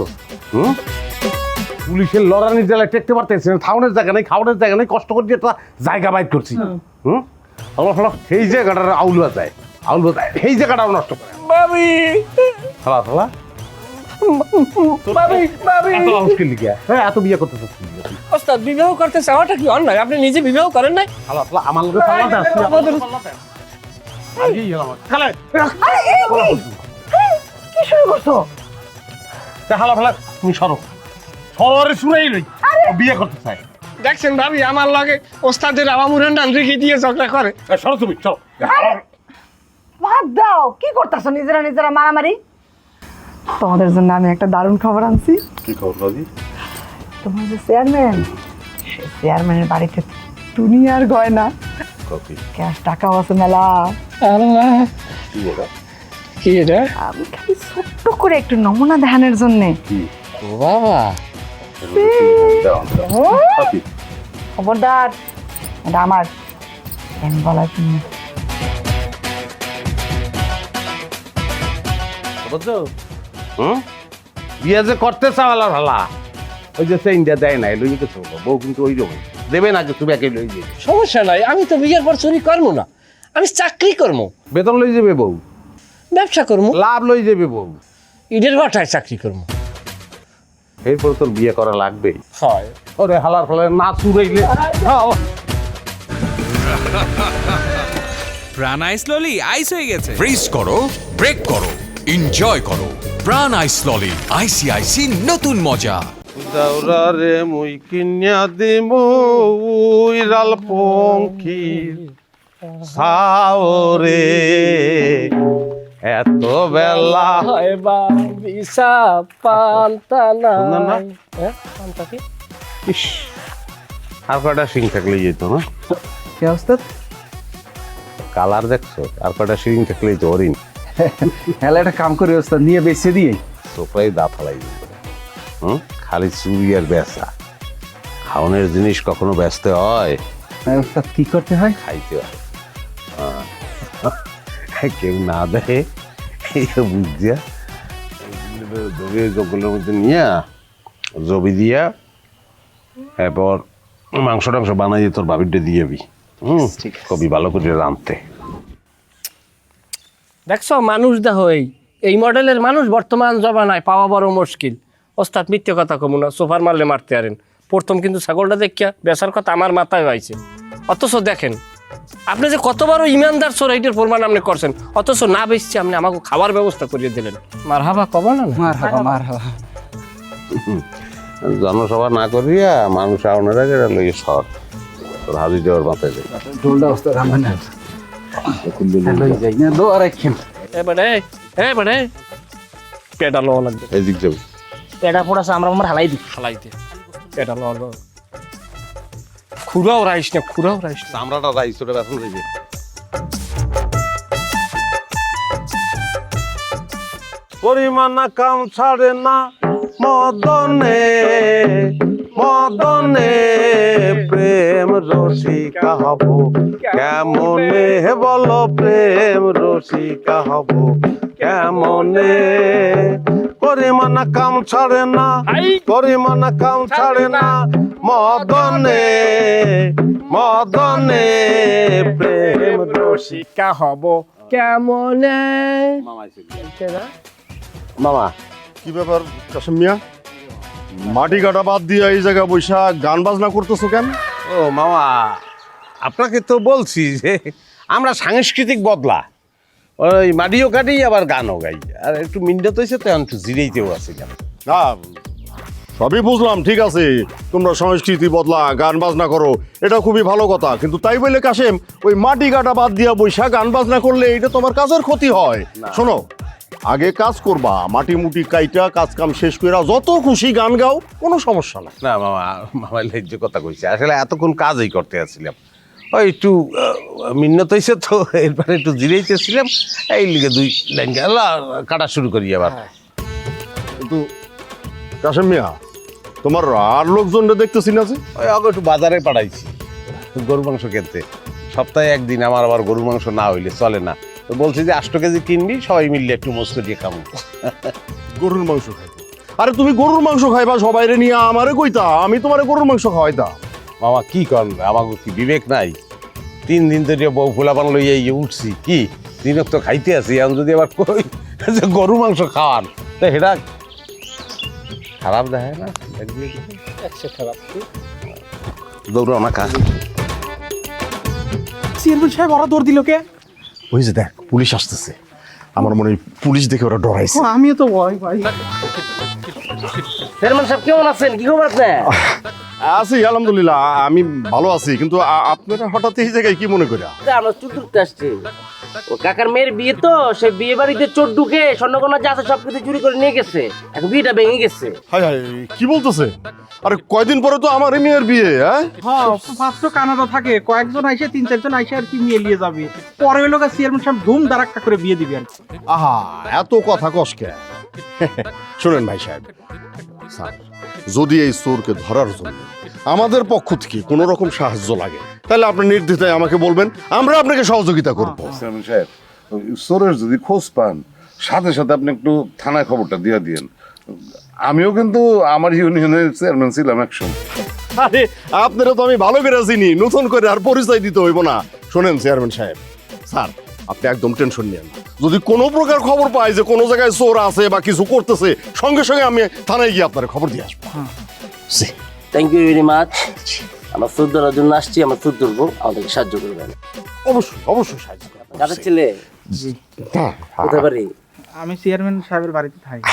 পুলিশের লড়ানির জেলায় টেকতে পারতেছে না, থাউনের জায়গা নেই, খাওয়ানোর জায়গা নেই, কষ্ট করে একটা জায়গা বাইর করছি। এই জায়গাটা আউলুয়া যায়, আউলুয়া যায়, এই জায়গাটাও নষ্ট করে। ভাবি থালা থালা ভাবি ভাবি, এত মুশকিল লিখে হ্যাঁ এত বিয়ে করতে চাচ্ছি। ওস্তাদ বিবাহ করতে চাওয়াটা কি অন্যায়? আপনি নিজে বিবাহ করেন নাই? থালা থালা আমার লোকের থালা দাও, আগেই গেলাম খালে কি শুরু করছো? হালা ফালা তুমি সরো, সরে শুনেই লই বিয়ে করতে চাই। দেখছেন ভাবি, আমার লগে ওস্তাদের আওয়ামুরান ডান রেখে দিয়ে ঝগড়া করে। সরো তুমি সরো। ভাত দাও, কি করতেছো নিজেরা নিজেরা মারামারি? তোমাদের জন্য আমি একটা দারুণ খবর আনছি। কি খবর দাদি? তোমার যে চেয়ারম্যান, চেয়ারম্যানের বাড়িতে দুনিয়ার গয়না, ক্যাশ টাকাও আছে মেলা। কি এটা? আমি খালি ছোট্ট করে একটু নমুনা দেখানোর জন্যে। বাবা খবরদার, এটা আমার, আমি বলার জন্য। বুঝছো? বিয়ে যে করতে চাওয়ালা ভালা, ওই যে ইন্ডিয়া দেয় না, লইয়ে গেছে বউ কিন্তু ওই রকম দেবে না, তুমি একে লই যাবে। সমস্যা নাই, আমি তো বিয়ের পর চুরি করবো না, আমি চাকরি করবো, বেতন লই যাবে বউ, ব্যবসা করবো, লাভ লই যাবে বউ, ইটের ভাটায় চাকরি করবো। এরপর তোর বিয়ে করা লাগবেই। হয় ওরে হালার ফালার না চুরাইলে প্রাণ আইস ললি আইস হয়ে গেছে। ফ্রিজ করো, ব্রেক করো, এনজয় করো। প্রাণ আইস ললি, আইসিআইসি নতুন মজা। দাউরা রে মুই কিনিয়া দিমু উইরাল পঙ্খির সাওরে এত বেলা না, না। ইস, আর কয়টা শিং থাকলেই যেত না কি অবস্থা? কালার দেখছো আর কয়টা শিং থাকলেই তো হরিণ হেলা একটা কাম করে ওস্তাদ নিয়ে বেঁচে দিয়ে চোপড়াই দা ফালাই দিল খালি চুরি আর বেচা খাওয়ানোর জিনিস কখনো ব্যস্ত হয় ওস্তাদ কি করতে হয়? খাইতে হয় কেউ না দেখে বুঝিয়া জঙ্গলের মধ্যে নিয়ে জবি দিয়া এরপর মাংস টাংস বানাই তোর বাবিরটা দিয়েবি কবি ভালো করে রাঁধতে দেখছো মানুষ দেখো এই মডেলের মানুষ বর্তমান জমানায় পাওয়া বড় মুশকিল। ওস্তাদ মিথ্যে কথা কমু না, সোফার মারলে মারতে পারেন। প্রথম কিন্তু ছাগলটা দেখিয়া বেচার কথা আমার মাথায় হয়েছে, অথচ দেখেন আপনি যে কত বড় ইমানদার চোর এইটার প্রমাণ আপনি করছেন, অথচ না বেচছি আপনি আমাকে খাবার ব্যবস্থা করিয়ে দিলেন। মার হাবা কব না, মার হাবা জনসভা না করিয়া মানুষ আউনের আগে লইয়ে সর তোর হাজি দেওয়ার মাথায় দেয় ঢোলটা ওস্তাদ আমার না লই যাই না দো আর রাখেন। এবারে পেটা লওয়া লাগবে, এদিক যাবি পেটা পড়াছে আমরা আমার হালাই দিই খালাইতে পেটা লওয়া খুরাও রাইস না, খুরাও রাইস না। চামড়াটা রাইস ওটা বেতন যাবে পরিমাণ কাম ছাড়ে না মদনে মদনে প্রেম রসিকা হব কেমনে বলো প্রেম রসিকা হব কেমনে পরিমাণ কাম ছাড়ে না পরিমাণ কাম ছাড়ে না মদনে মদনে প্রেম রসিকা হব কেমনে। মামা কি ব্যাপার কাশেম মিয়া, মাটি কাটা বাদ দিয়ে এই জায়গায় বৈশা গান বাজনা করতেছো কেন? ও মামা আপনাকে তো বলছি যে আমরা সাংস্কৃতিক বদলা ওই মাটিও কাটি আবার গানও গাই আর একটু মিন্ডত হয়েছে তো একটু জিরেইতেও আছে কেন না সবই বুঝলাম, ঠিক আছে তোমরা সংস্কৃতি বদলা গান বাজনা করো, এটা খুবই ভালো কথা, কিন্তু তাই বলে কাশেম ওই মাটি কাটা বাদ দিয়া বৈশা গান বাজনা করলে এটা তোমার কাজের ক্ষতি হয়। শোনো, আগে কাজ করবা, মাটি মুটি কাইটা কাজ কাম শেষ করে যত খুশি গান গাও, কোনো সমস্যা না। না মামা মামা ন্যায্য কথা কইছে, আসলে এতক্ষণ কাজই করতে আসছিলাম ওই একটু মিন্নত হয়েছে তো এরপরে একটু জিরেইতেছিলাম এই লিগে দুই লাইন কাটা শুরু করি আবার। কিন্তু কাশেম মিয়া তোমার আর লোকজনটা দেখতেছি না যে? ওই আগে একটু বাজারে পাঠাইছি গরু মাংস কিনতে, সপ্তাহে একদিন আমার আবার গরুর মাংস না হইলে চলে না, তো বলছি যে 8 কেজি কিনবি সবাই মিললে একটু মস্ত দিয়ে খাবো। গরুর মাংস খাইবো? আরে তুমি গরুর মাংস খাইবা সবাইরে নিয়ে আমারে কইতা, আমি তোমারে গরুর মাংস খাওয়াইতাম। মামা কি করেন, আমাকে কি বিবেক নাই? 3 দিন ধরে বউ ফুলাপান লইয়া ইয়ে উঠছি, কি দিনক তো খাইতে আছি, এখন যদি আবার কই যে গরু মাংস খাওয়ান তা সেটা খারাপ দেখে না? খারাপ দৌড়াও না খা। চেয়ারম্যান সাহেব ওরা দৌড় দিল কে? ওই যে দেখ পুলিশ আসতেছে, আমার মনে হয় পুলিশ দেখে ওরা ডরাইছে। আমিও তো ভয় ভাই। চেয়ারম্যান সাহেব কেমন আছেন, কি খবর আছে? আছি আলহামদুলিল্লাহ, আমি ভালো আছি, কিন্তু আপনারা হঠাৎ এই জায়গায় কি মনে করে? আমরা চতুর্থ আসছি, ও কাকার মেয়ের বিয়ে তো, সে বিয়ে বাড়িতে চোর ঢুকে স্বর্ণকন্যা যা আছে সবকিছু চুরি করে নিয়ে গেছে, এখন বিয়েটা ভেঙে গেছে। হায় হায়, কি বলতেছে? আরে কয়দিন পরে তো আমার মেয়ের বিয়ে। হ্যাঁ ফার্স্ট তো কানাডা থাকে, কয়েকজন আইসে 3-4 জন আইসে আর কি মিয়ে নিয়ে যাবে, পরে হলো চেয়ারম্যান সাহেব ধুম ধারাক্কা করে বিয়ে দিবে আর কি। আহা এত কথা কষ্টে শুনেন ভাই সাহেব, স্যার যদি এই চোরকে ধরার জন্য আমাদের পক্ষ থেকে কোনো রকম সাহায্য লাগে তাহলে আপনি নির্দ্বিধায় আমাকে বলবেন, আমরা আপনাকে সহযোগিতা করবো। চেয়ারম্যান সাহেব, চোরের যদি খোঁজ পান সাথে সাথে আপনি একটু থানায় খবরটা দিয়ে দিয়েন। আমিও কিন্তু আমার ইউনিয়নের চেয়ারম্যান ছিলাম একসময়। আরে আপনারা তো আমি ভালো করে চিনি, নতুন করে আর পরিচয় দিতে হইব না। শোনেন চেয়ারম্যান সাহেব, স্যার আপনি একদম টেনশন নিয়েন না, যদি কোনো প্রকার খবর পাই যে কোনো জায়গায় চোর আছে বা কিছু করতেছে, সঙ্গে সঙ্গে আমি থানায় গিয়ে আপনার খবর দিয়ে আসবো। Thank you very much. আমরা সুদ ধরার জন্য আসছি, আমরা সুদ ধরবো, আমাদেরকে সাহায্য করবেন। অবশ্যই অবশ্যই সাহায্য করবো। কাদের ছেলে? কোথায় বাড়ি? আমি চেয়ারম্যান সাহেবের বাড়িতে থাকি।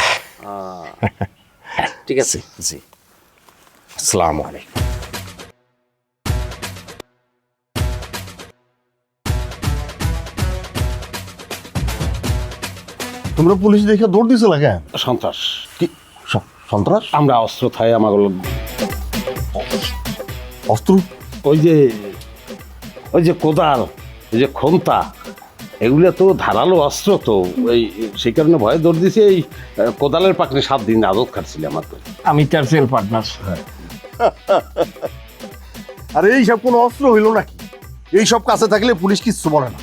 ঠিক আছে। জি আসসালামু আলাইকুম। তোমরা পুলিশ দেখে দৌড় দিছিল কেন? সন্ত্রাস, কি সন্ত্রাস? আমরা অস্ত্র থাই আমার অস্ত্র? ওই যে কোদাল, ওই যে খন্তা, এগুলো তো ধারালো অস্ত্র, তো সেই কারণে ভয়ে দৌড় দিয়েছি। এই কোদালের পাকড়ে 7 দিন আদত খাচ্ছিল আমার তো। আমি তার সেল পার্টনার। আরে এইসব কোনো অস্ত্র হইল নাকি? এইসব কাছে থাকলে পুলিশ কিচ্ছু বলে না।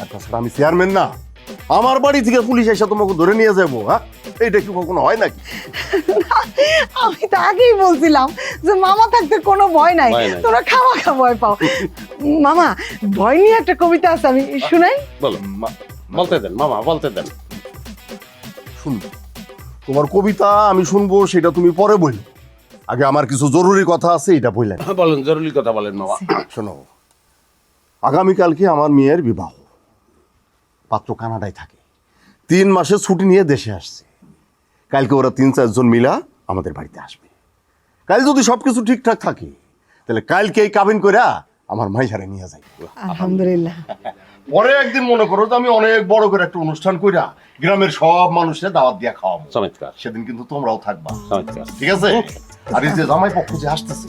আর তাছাড়া আমি চেয়ারম্যান না, আমার বাড়ি থেকে পুলিশ এসে তোমাকে ধরে নিয়ে যাবো? হ্যাঁ, এইটা কি কখনো হয় নাকি? আমি তো আগেই বলছিলাম যে মামা থাকতে কোনো ভয় নাই, ভয় নাই। তোরা খাওয়া ভয় পাও। মামা, ভয় নিয়ে একটা কবিতা আছে, আমি শুনাই? বলো, বলতে দেন মামা, বলতে দেন। শুনবো তোমার কবিতা, আমি শুনবো, সেটা তুমি পরে বললো। আগে আমার কিছু জরুরি কথা আছে, এটা বললেন। বলেন, জরুরি কথা বলেন মামা। শোনো, আগামীকালকে আমার মেয়ের বিবাহ। পাত্র কানাডায় থাকে, 3 মাসের ছুটি নিয়ে দেশে আসছে। কালকে ওরা 3-4 জন মিলা আমাদের বাড়িতে আসবে। কাল যদি সবকিছু ঠিকঠাক থাকে, তাহলে কালকে এই কাবিন করে আমার মাইয়ারে নিয়ে যাই। আলহামদুলিল্লাহ। পরে একদিন মনে করো যে আমি অনেক বড় করে একটা অনুষ্ঠান কইরা গ্রামের সব মানুষের দাওয়াত দিয়া খাওয়াবো। চমৎকার। সেদিন কিন্তু তোমরাও থাকবা। চমৎকার। ঠিক আছে? আর এই যে জামাই পক্ষ যে আসতেছে,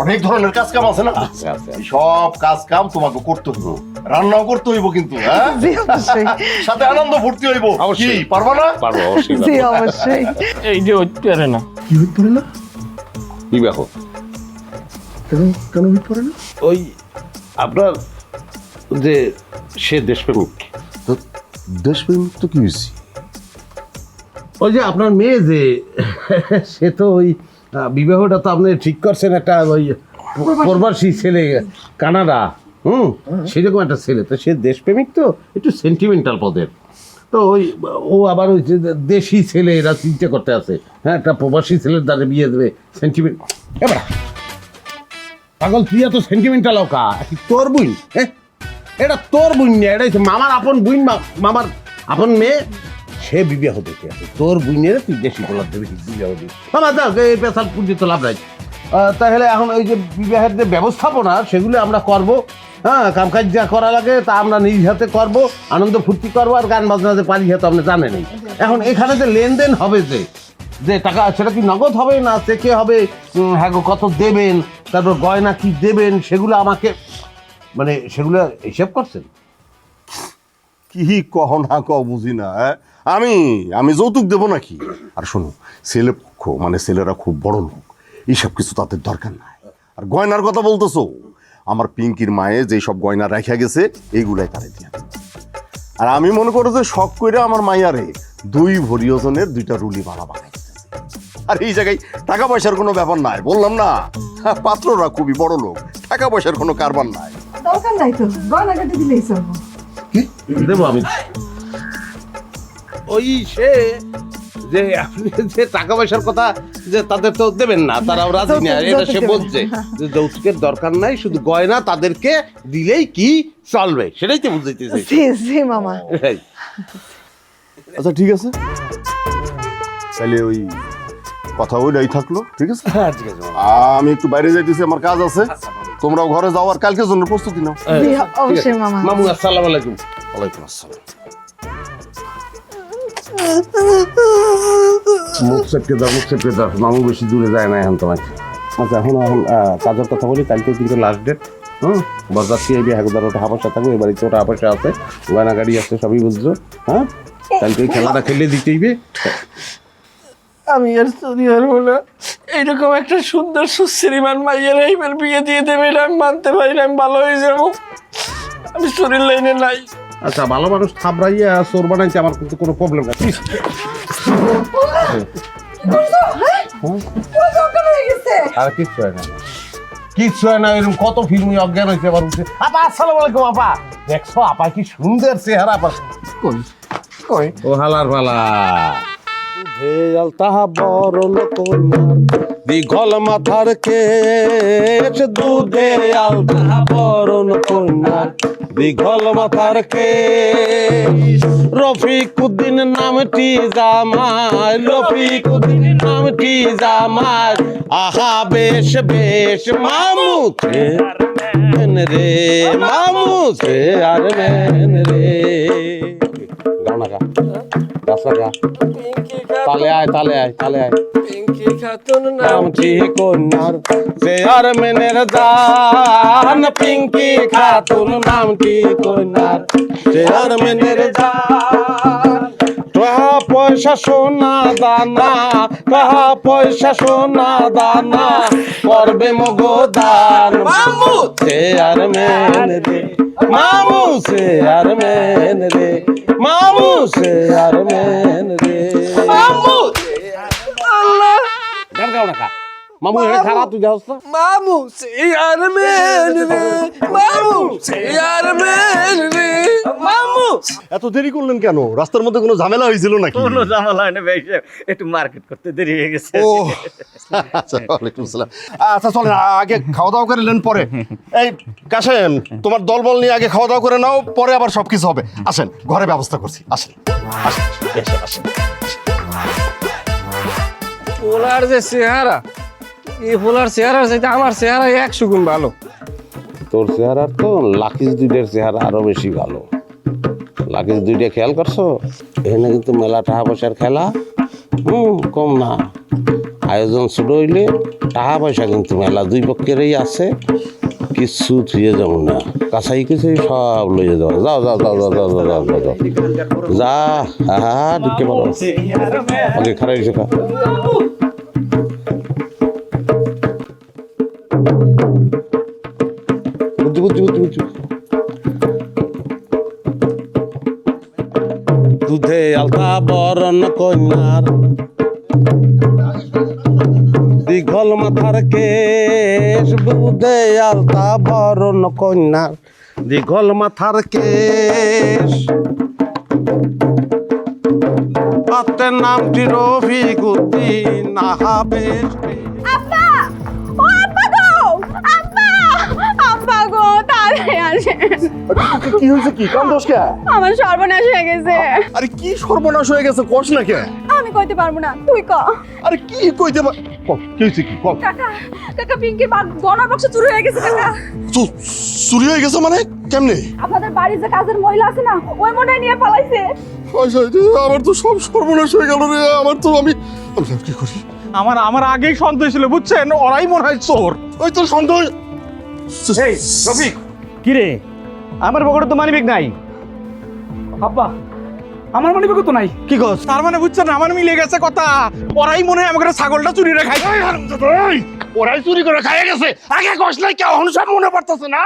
অনেক ধরনের কাজ কাম আছে না, আছে, আছে। এই সব কাজ কাম তোমাকে করতে হইব, রান্নাও করতে হইব কিন্তু, হ্যাঁ? জি অবশ্যই, সাথে আনন্দ ফুর্তি হইব। কি অবশ্যই। পারবা না? পারবো, অবশ্যই জি পারবো। অবশ্যই। এই যে হইতে পারে না। কি হইতে পারে না? বিবাহ কেন হইতে পারে না? ওই আপনার যে সে দেশপ্রেমিক, তো দেশপ্রেমিক তো কি হয়েছে? ওই যে আপনার মেয়ে যে সে তো ওই বিবাহটা তো আপনি ঠিক করছেন, একটা ওই প্রবাসী ছেলে কানাডা, সেরকম একটা ছেলে, তো সে দেশপ্রেমিক, তো একটু সেন্টিমেন্টাল পদের, তো ওই ও আবার ওই যে দেশি ছেলে, এরা চিন্তা করতে আছে, হ্যাঁ, একটা প্রবাসী ছেলের দ্বারা বিয়ে দেবে, সেন্টিমেন্ট। এবার পাগল, তুই এত সেন্টিমেন্টাল ওকা, তোর বুন, হ্যাঁ, এটা তোর বুন না, এটা মামার আপন বুন, মামার আপন মেয়ে, সে বিবাহ দেখে আছে। তোর বুনের তুই দেশি বলার দেবে বিবাহ দিস মামা, যাও এই পেশাল পুঁজি তো লাভ নাই। তাহলে এখন ওই যে বিবাহের যে ব্যবস্থাপনা, সেগুলো আমরা করব, হ্যাঁ, কামকাজ যা করা লাগে তা আমরা নিজ হাতে করব, আনন্দ ফুর্তি করবো, আর গান বাজনা যে পারি হাতে আপনি জানেনই। এখন এখানে যে লেনদেন হবে, যে টাকা, সেটা কি নগদ হবে না চেকে হবে, হ্যাঁ গো, কত দেবেন, তারপর গয়না কি দেবেন, সেগুলো আমাকে, মানে সেগুলো হিসেব করছেন? কি কহ না কহ বুঝি না, হ্যাঁ? আমি যৌতুক দেবো নাকি? আর শোনো, ছেলে পক্ষ মানে ছেলেরা খুব বড় লোক, এইসব কিছু তাদের দরকার নাই। আর গয়নার কথা বলতেছো, আমার পিঙ্কির মায়ে যেই সব গয়না রাখা গেছে, এইগুলাই তারে দিয়া দেব। আর আমি মনে করো যে শখ করে আমার মাইয়ারে 2 ভরি ওজনের 2টা রুলি মালা বানাই। আর এই জায়গায় টাকা পয়সার কোনো ব্যাপার নাই, বললাম না, পাত্ররা খুবই বড় লোক, টাকা পয়সার কোনো কারবার নাই। দরকার নাই তো, গয়নাগাটি দিলেই চলবো। দেবো আমি। ওই সে যে আপনি যে টাকা পয়সার কথা যে তাদের তো দেবেন না, তারাও রাজি না, এটা সে বলছে যে যৌতুকের দরকার নাই, শুধু গয়না তাদেরকে দিলেই কি চলবে, সেটাই তো বুঝাইতেছে। জি জি মামা। আচ্ছা ঠিক আছে, তাহলে ওই কথা ওইটাই থাকলো, ঠিক আছে? ঠিক আছে আমি একটু বাইরে যাইতেছি, আমার কাজ আছে, তোমরাও ঘরে যাও, আর কালকের জন্য প্রস্তুতি নাও। জি অবশ্যই মামা। মামু, আসসালামু আলাইকুম। ওয়ালাইকুম আসসালাম। মুখ চেপকে দাও, মুখ চেপকে দাও, মামু বেশি দূরে যায় না এখন তোমার। আচ্ছা, এখন কাজের কথা বলি, কালকেও কিন্তু লাস্ট ডেট, বরযাত্রী এই বিহাগুদার ওটা হাবাসা থাকবে, এই বাড়িতে ওটা হাবাসা আছে, গয়না গাড়ি আছে, সবই বুঝছো, হ্যাঁ? কালকে এই খেলাটা খেলে দিতেইবে। আমি আর চুরি হারবো না, এইরকম একটা সুন্দর সুশ্রীমান মাইয়ের এইবার বিয়ে দিয়ে দেবে, এটা আমি মানতে পারি না, আমি ভালো হয়ে যাবো, আমি চুরির লাইনে নাই। আচ্ছা, ভালো মানুষ থাবড়াইয়া চোর বানাইছে, আমার কিন্তু কোনো প্রবলেম নাই। আর কিচ্ছু হয় না, কিচ্ছু হয় না, এরকম কত ফিল্মি অজ্ঞান হয়েছে আবার উঠে। আপা আসসালামু আলাইকুম। আপা দেখছো, আপা কি সুন্দর চেহারা, আপা কই কই ও হালার ভালা দুধে আলতা বরণ কন্যার দীঘল মাথার কেশ, দুধে আলতা বরণ কন্যার দীঘল মাথার কেশ। রফিকুদ্দিন নামটি জামাই, রফিকুদ্দিন নামটি জামাই, আহা বেশ বেশ মামুছে রে, মামুছে আর মেন রে। গাও না গা, গাছ লাগা, তালে আয় তালে আয় তালে আয়। নামটি কন্যার চেয়ারম্যানের জান, পিঙ্কি খাতুন নামটি কন্যার চেয়ারম্যানের জান। কাহা পয়সা সোনা দানা, কাহা পয়সা সোনা দানা, করবে মগদান মামু চেয়ারম্যান রে, মামু চেয়ারম্যান রে, মামু চেয়ারম্যান রে। মামু গান গাও না কা, মামু এখানে খারাপ তুই যাস না। মামু চেয়ারম্যান রে, মামু চেয়ারম্যান রে, মামু। এত দেরি করলেন কেন? রাস্তার মধ্যে কোনো ঝামেলা হয়েছিল নাকি? কোনো ঝামেলা হয় না ভাই, একটু মার্কেট করতে দেরি হয়ে গেছে। ও আচ্ছা, ওয়ালাইকুম আসসালাম। আচ্ছা চলেন, আগে খাওয়া দাওয়া করে নেন পরে। এই কাশেম, তোমার দলবল নিয়ে আগে খাওয়া দাওয়া করে নাও, পরে আবার সবকিছু হবে। আসেন, ঘরে ব্যবস্থা করছি। আসেন আসেন আসেন আসেন। পোলার যে চেহারা, এই পোলার চেহারার চাইতে আমার চেহারা 100 গুণ ভালো। তোর চেহারা তো লাকিস দুইটার চেহারা আরো বেশি ভালো। লাকিস দুইটা খেয়াল করছো? এখানে কিন্তু মেলা টাকা পয়সার খেলা, কম না। আয়োজন শুরু হইলে টাকা পয়সা কিন্তু মেলা দুই পক্ষেরই আছে, কিছু থুয়ে যাবো না। কাছাই কিছুই সব লইয়ে যাও। যাও যাও যাও যাও যাও যাও যাও যাও যা। হ্যাঁ ঢুকে পারো, আগে খারাপ শেখা। বুঝছি বুঝছি বুঝছি বুঝছি। দুধে আলতা বরণ কন্যার দীঘল মাথার কেশ, দুধে আলতা বরণ কন্যার দীঘল মাথার কেশ। পাত্রের নামটি রফিকুদ্দিন, আহা বেশ বেশ। আব্বা, ও আব্বা গো, আব্বা, আব্বা গো, তাড়াতাড়ি আসেন। কি হয়েছে? কি কান্দোস কে? আমার সর্বনাশ হয়ে গেছে। আরে কি সর্বনাশ হয়ে গেছে? কস না কে? আমি কইতে পারবো না, তুই ক। আরে কি কইতে কি হয়েছে? কি কম কাকা, কাকা পিঙ্কির গয়নার বাক্স চুরি হয়ে গেছে কাকা। চুরি হয়ে গেছে মানে? কেমনে? আপনাদের বাড়ির যে কাজের মহিলা আছে না, ওই মনে নিয়ে পালাইছে। আমার তো সব সর্বনাশ হয়ে গেল রে। আমার তো আমি কি করি? আমার আগেই সন্দেহ ছিল, বুঝছেন? ওরাই মনে হয় চোর। ওই তো সন্দেহ। এই রফিক, কি রে, আমার পকেটে তো মানিব্যাগ নাই। আব্বা, আমার মনে তো নাই। কি কস? তার মানে বুঝছেন, আমার মিলে গেছে কথা। ওরাই মনে হয় আমাকে ছাগলটা চুরি রে খাই। ওরাই চুরি করে খাইয়ে গেছে। আগে কস নাই কেউ, সব মনে পড়তেছে না।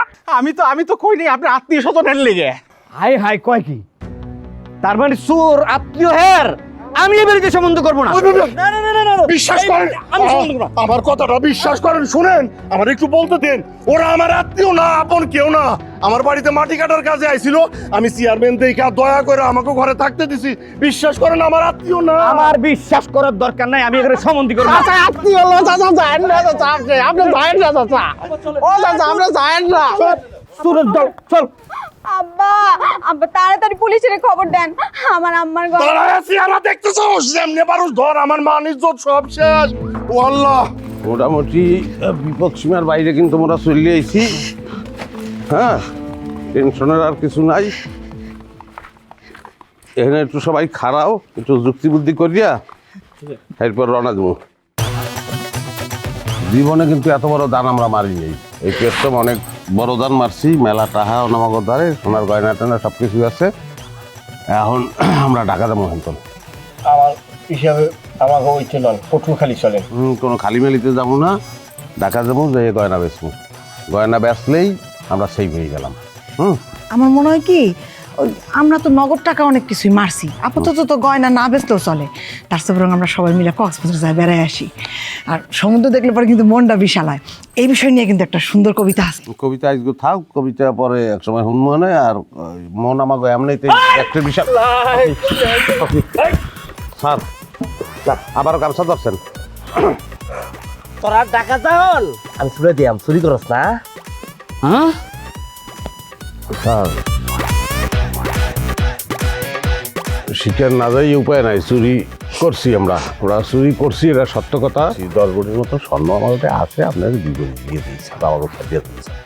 আমি তো কই নাই, আপনি আত্মীয় স্বজনের লেগে। হাই হাই কয় কি? তার মানে চোর আত্মীয় হের, আমি এই বাড়িতে সম্বন্ধ করবো না। বিশ্বাস করেন, আমার কথাটা বিশ্বাস করেন। শুনেন, আমার একটু বলতে দেন। ওরা আমার আত্মীয় না, আপন কেউ না। আমার বাড়িতে মাটি কাটার কাজে আইছিল, আমি চেয়ারম্যান দেখে দয়া করে আমাকে ঘরে থাকতে দিছি। বিশ্বাস করেন, আমার আত্মীয় না। আমার বিশ্বাস করার দরকার নাই, আমি এখানে সম্বন্ধ করবো না। আত্মীয় না চাচা, যায়েন না চাচা, আপনি যায়েন না চাচা। ও চাচা, আমরা যায়েন না। চোরের দল, চল। আব্বা, আব্বা তাড়াতাড়ি পুলিশের খবর দেন, আমার আম্মার গলা। তোরা চেহারা দেখতেছ, যেমনি পারুস ধর। আমার মান ইজ্জত সব শেষ। ও আল্লাহ। মোটামুটি বিপদ সীমার বাইরে কিন্তু আমরা চলে আইছি। হ্যাঁ, টেনশনের আর কিছু নাই। এখানে একটু সবাই খারাও, একটু যুক্তি বুদ্ধি করিয়া এরপর রওনা দেবো। জীবনে কিন্তু এত বড় দান আমরা মারি নেই। এই প্রথম অনেক বড় দান মারছি। মেলা টাহা অনামাগর দ্বারে সোনার গয়না টয়না সব কিছু আছে। এখন আমরা ঢাকা যাবো। হেনতন আমার হিসাবে আমাকে ওই চলন পটুয়াখালী চলেন। কোনো খালি মেলিতে যাবো না, ঢাকা যাবো, যে গয়না বেচবো। গয়না বেচলেই আমরা সেই হয়ে গেলাম। আমার মনে হয় কি, ওই আমরা তো নগদ টাকা অনেক কিছুই মারছি, আপাতত তো গয়না না বেচতেও চলে। তার চেয়ে বরং আমরা সবাই মিলে কক্সবাজার যাই বেড়ায় আসি। আর সমুদ্র দেখলে পরে কিন্তু মনটা বিশাল হয়। এই বিষয় নিয়ে কিন্তু একটা সুন্দর কবিতা আছে। কবিতা আজকে থাক, কবিতা পরে এক সময় শুনবো না। আর মন আমাকে এমনিতে একটা বিশাল স্যার না আবারও গামছা ধরছেন। তোরা টাকা চান আমি চুরে দিয়াম, চুরি করস না? হ্যাঁ স্যার শিকার না যাই উপায় নাই, চুরি করছি আমরা চুরি করছি, এটা সত্য কথা। 10 কোটির মতো স্বর্ণ আমার ওটা আছে, আপনাকে দিয়ে দিই স্যার, আমার ওটা দিয়ে দিন স্যার।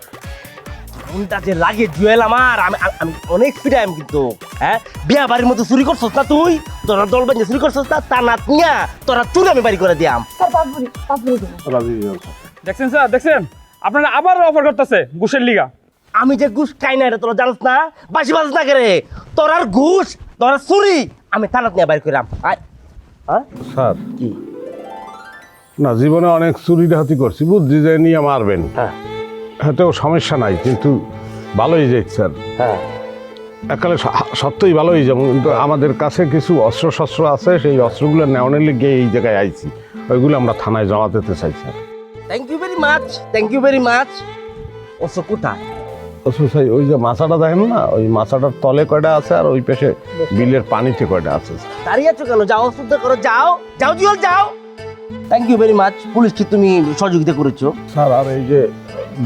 কোনটা যে লাগে জুয়েল আমার, আমি আমি অনেক ফিরাইম কিন্তু। হ্যাঁ বিয়া বাড়ির মতো চুরি করছস না তুই? তোরা দল বানিয়ে চুরি করছস না? তা না নিয়া তোরা চুরি আমি বাড়ি করে দিয়াম। দেখছেন স্যার, দেখছেন আপনারা আবার অফার করতেছে ঘুষের লিগা। আমি যে ঘুষ খাই না রে, তোরা জানিস না? বাসি বাস না করে তোরার ঘুষ, তোরা চুরি আমি থানাত নিয়ে বাড়ি করাম। স্যার না, জীবনে অনেক চুরি ডাকাতি করছি, বুদ্ধি যে নিয়ে মারবেন হাতেও সমস্যা নাই, কিন্তু ভালোই যাই স্যার। হ্যাঁ একালে সত্যই ভালোই যাবো, কিন্তু আমাদের কাছে কিছু অস্ত্র শস্ত্র আছে, সেই অস্ত্রগুলো নেওয়ানোর লিগে এই জায়গায় আইছি, ওইগুলো আমরা থানায় জমা দিতে চাই sir. Thank you very much, thank you very much. ওসব কোথায়? স্যার ওই যে মাছাটা দেখেন না, ওই মাছাটার তলে কয়টা আছে আর ওই পাশে বিলের পানিতে কয়টা আছে। দাঁড়িয়ে আছো কেন? যাও শুদ্ধ করো, যাও যাও জুয়েল যাও। থ্যাংক ইউ ভেরি মাচ, পুলিশকে তুমি সহযোগিতা করেছো স্যার। আর এই যে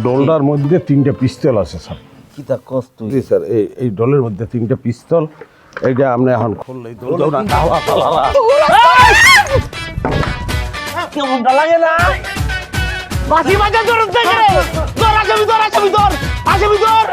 ডোলটার মধ্যে 3টা পিস্তল আছে স্যার। কি তা কষ্ট জি স্যার, এই ডলের মধ্যে 3টা পিস্তল, এইটা আপনি এখন খুললেই কেমনটা লাগে না? বাসি বাজা ধর, আসামি ধর, আসামি ধর, আসামি ধর।